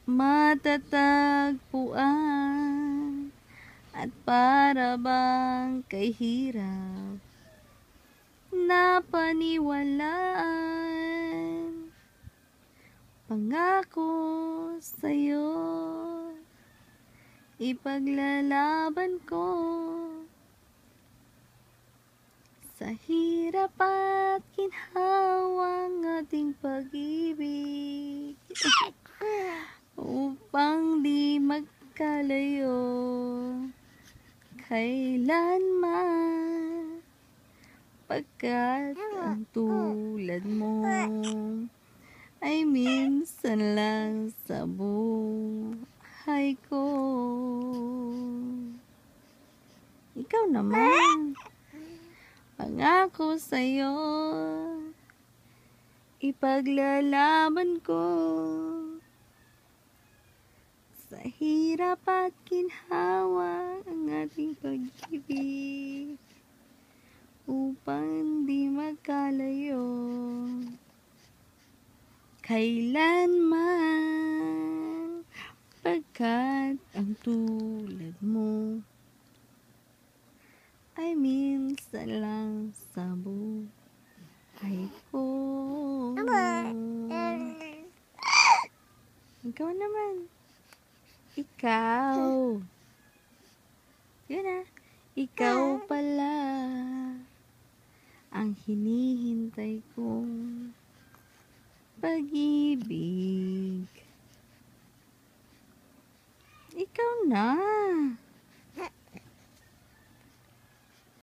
matatagpuan at para bang kay hirap na paniwalaan. Pangako sa'yo, ipaglalaban ko sa hirap at ginhawang ating pag-ibig upang di magkalayo kailanman, pagkat ang tulad mo ay minsan lang sa buhay ko. Ikaw naman, pangako sa'yo, ipaglalaban ko sa hirap at ginhawa ang ating pag-ibig upang di magkalayo kailanman, pagkat ang tulad mo ay minsan lang sa buhay ko. Ikaw naman. Ikaw. Yun na. Ikaw pala ang hinihintay kong pag-ibig. Ikaw na.